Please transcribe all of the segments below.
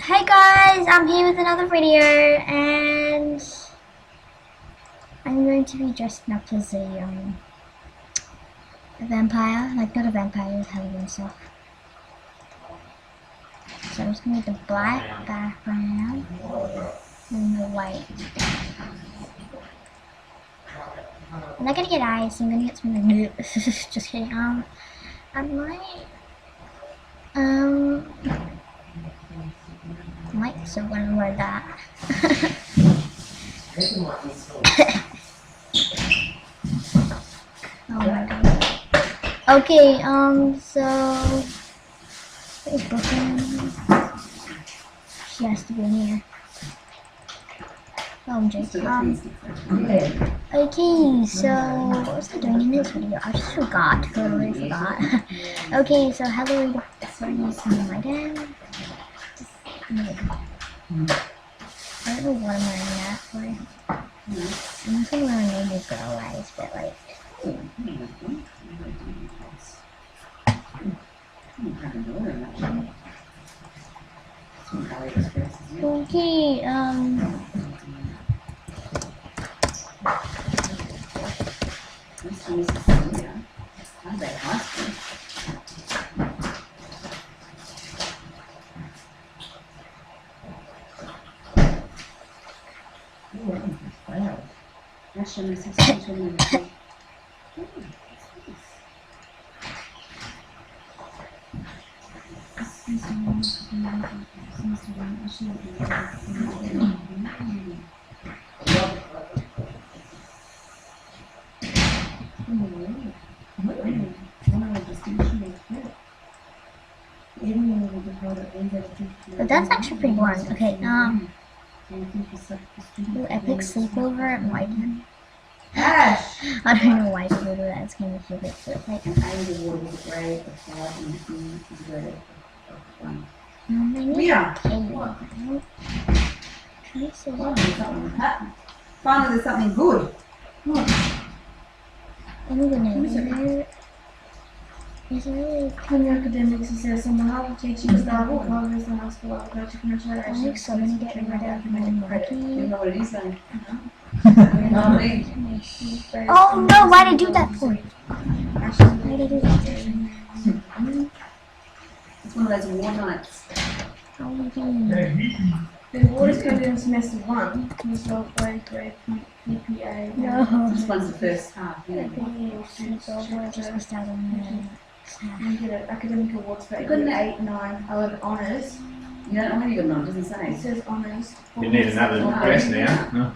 Hey guys, I'm here with another video and I'm going to be dressing up as a vampire, like not a vampire, it's Halloween stuff. So I'm just going to get the black background and the white. I'm not going to get eyes, so I'm going to get some new. Just kidding. I might still want to wear that. Oh my god. Okay, so where's Brooklyn? She has to be in here. Oh, I'm joking. Okay, so what was I doing in this video? I just forgot. Totally forgot. Okay, so Halloween. So you see my dad. I don't know what I'm wearing that for. I'm just wearing normal girl eyes, but like. Okay, but that's actually pretty boring. Okay, epic sleepover at white. I don't know why people do that. It's kind of stupid. But like, Finally, there's something good. I'm gonna. Is it In the academics, it says some how teaching staff will progress the high school agriculture commercial like so many get rid of my You marquee? know what it is, then? Oh no! Why did I do that for? Why did I do that for? It's one of those war nights. How are we doing? The water's coded in semester 1, in the 12th grade PPA. No. This one's the first half, yeah. Just missed out on You get an academic awards for Good 8, 9, 11 honours. You don't know when you got an honour, doesn't It say. says honours. You need another dress now. No?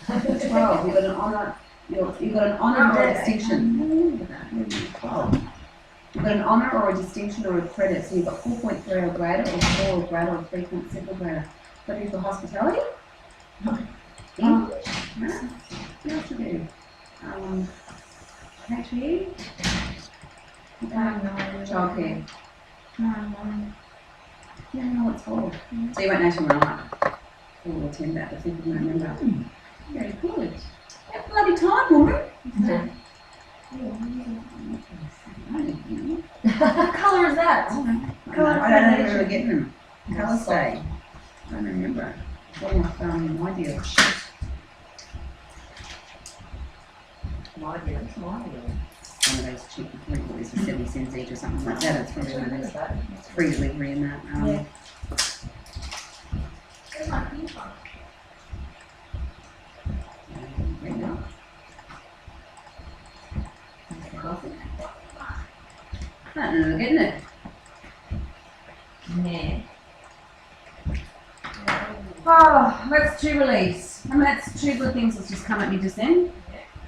12, you got an honour, you got an honour or a distinction. 12. You've got an honour or a distinction or a credit, so you've got 4.3 or greater, or 4 or greater, or 3.7 or greater. Got to do for hospitality? English? No. What else to do? PhD? Childcare. You don't know what it's for. So you won't know till night. Or we'll attend that, but people won't remember. Very good. That bloody time, woman. What colour is that? I don't know where to get them. Colour stay. I don't remember. One of my deals. One of those cheap things for 70 cents each or something like that. It's probably one of those free delivery and that. Yeah. Getting it. Yeah. Oh, that's two release. I mean, that's two good things that's just come at me just then.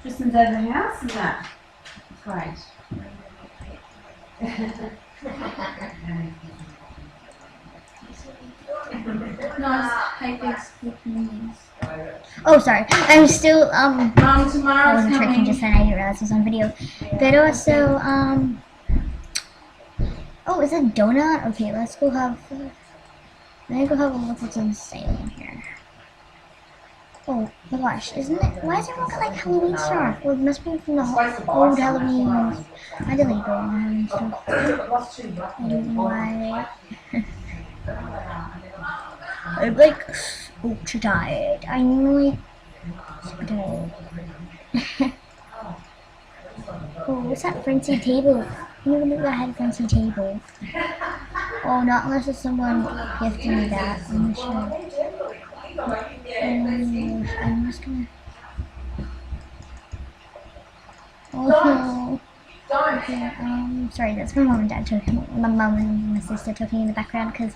Tristan's out of the house and that. Great. Nice. Oh, sorry. I'm still I Tomorrow's wasn't tricking coming. just then. I didn't realize it was on video. But also oh, is it donut? Okay, let's go have. Let me go have a look what's on sale in here. Oh my gosh, isn't it? Why is everyone got like Halloween stuff? Well, it must be from the old Halloween. I deleted all the Halloween stuff. I don't know why. I'm like ultra tired. I'm like super tired. Oh, what's that fancy table? You even know I had a fancy table. Oh, not unless it's someone gifting me that. I'm not sure. I'm just gonna. Oh, okay. Sorry, that's my mom and dad talking. My mom and my sister talking in the background because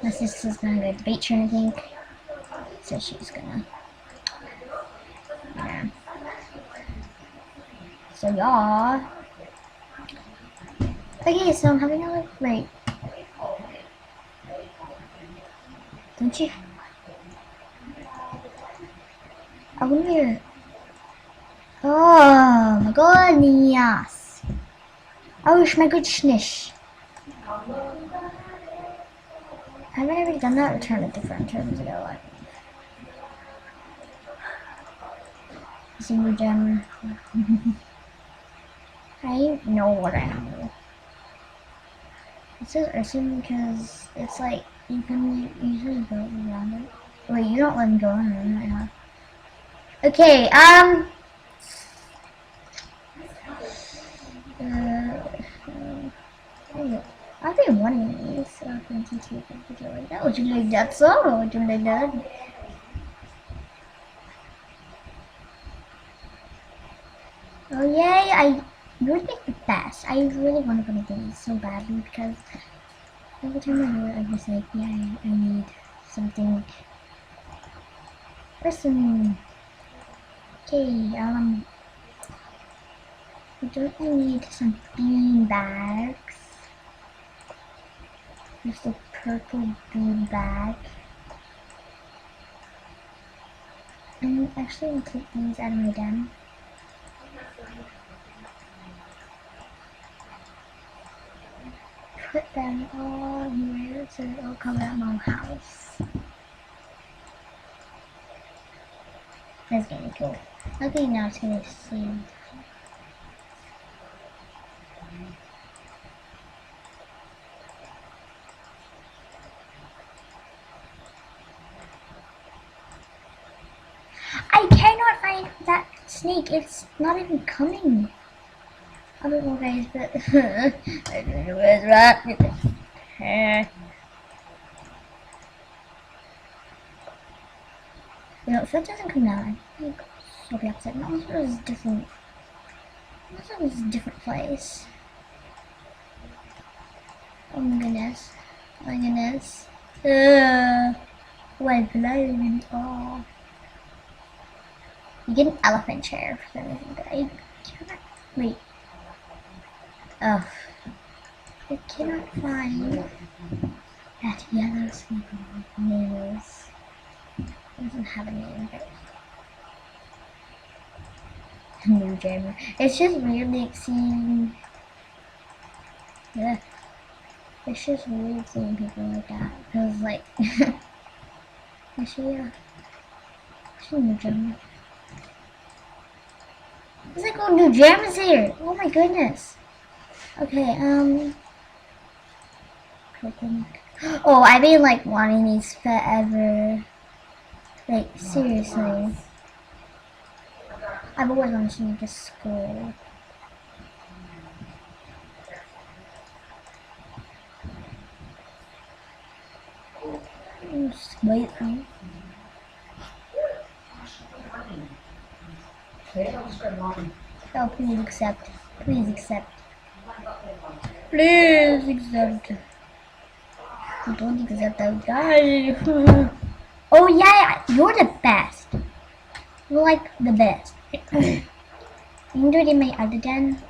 my sister's gonna go to the beach, I think. So she's gonna. Yeah. So yeah. Okay, so I'm having a look. Wait. Don't you? I wonder. Oh my goodness. Oh my goodness. Haven't I already done that? Return it different terms ago. Like single gem. I know what I know. It says Urson because it's like you can usually go around it. Wait, you don't let me go on it right now. Okay, I'll be one of these. So would you like that? Would you like that song or would you like that? Oh yay! You would make the best. I really want to go to these so badly because every time I do it, I'm just like, yeah, I need something. Person. Okay, don't I need some bean bags? Just a purple bean bag. I'm actually gonna take these out of my den. Put them all here so it'll come out my house. That's gonna be cool. Okay, now it's gonna see. I cannot find that snake. It's not even coming. I don't know, guys, but I don't know where's that. You know, if that doesn't come out, I think I'll be upset. No, this was different. This was a different place. Oh my goodness. Oh my goodness. Why blind? Oh. You get an elephant chair for some reason, but I cannot. Wait. Oh. I cannot find that yellow sleeping nails. It doesn't have a name, but. New jammer. It's just weird, like, seeing. Yeah. It's just weird seeing people like that. Because, like. Actually, yeah. Actually, new jammer. There's like all new gems here. Oh my goodness. Okay, oh, I've been like wanting these forever. Like, seriously. I've always wanted to make a school. Just wait. Oh, please accept. Please accept. Please accept. Don't accept that guy. Oh yeah, you're the best. You're like the best. You can do it in my other den.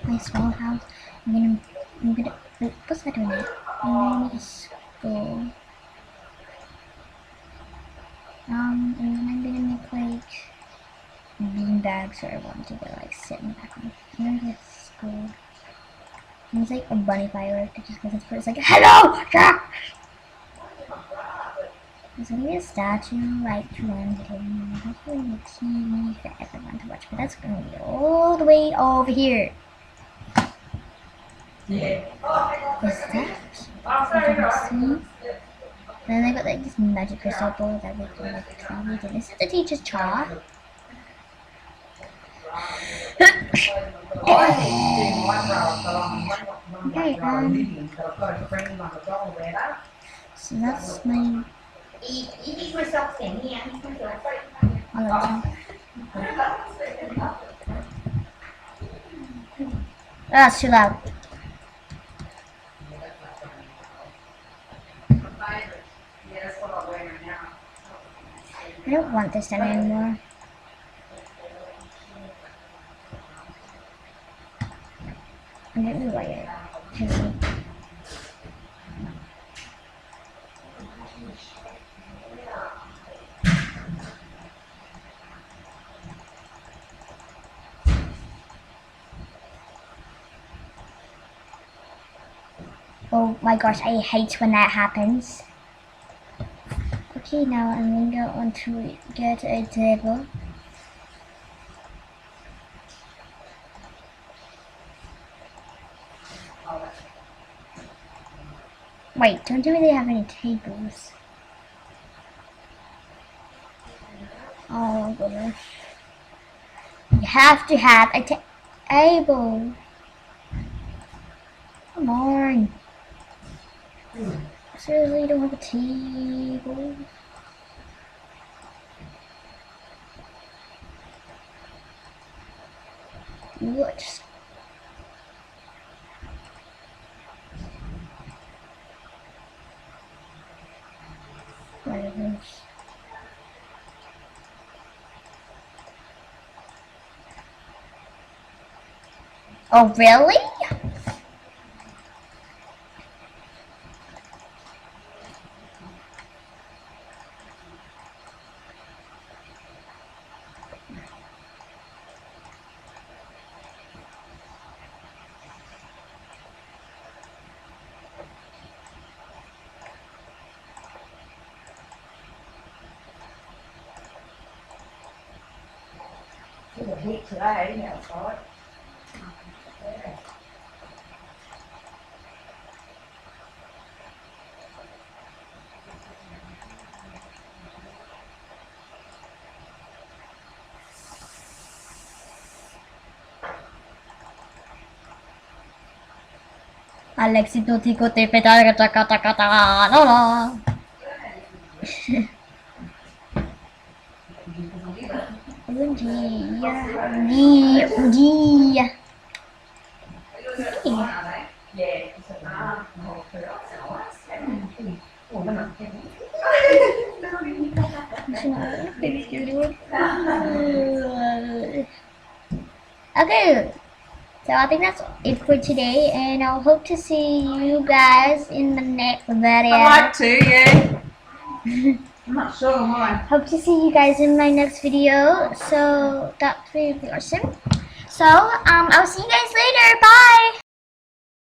My small house. I'm gonna wait, what's that doing? I'm gonna make a school. And then I'm gonna make like bean bags where I want to go like sitting back on. Here's a school. And it's like a bunny firework just because it's like, hello, Jack! There's gonna be a statue like random. Hopefully it's me for everyone to watch, but that's gonna be all the way over here. Yeah. Is that? I can see. Then they got like this magic crystal ball that we can like clean. This is the teacher's chart. Okay, so that's my that's too loud. I don't want this done anymore. I don't know why it. Oh my gosh, I hate when that happens. Okay, now I'm gonna go on to get a table. Wait, don't you really have any tables? Oh goodness. You have to have a table. Come on. Seriously, you don't have a table? What? What is this? Oh, really? The heat today outside. Alexito tico te peta taca taca taca no no. Bom dia. Bom dia. Okay, so I think that's it for today, and I'll hope to see you guys in the next video. I'd like to, yeah. I'm not sure why. Hope to see you guys in my next video. So that will be awesome. So I'll see you guys later. Bye.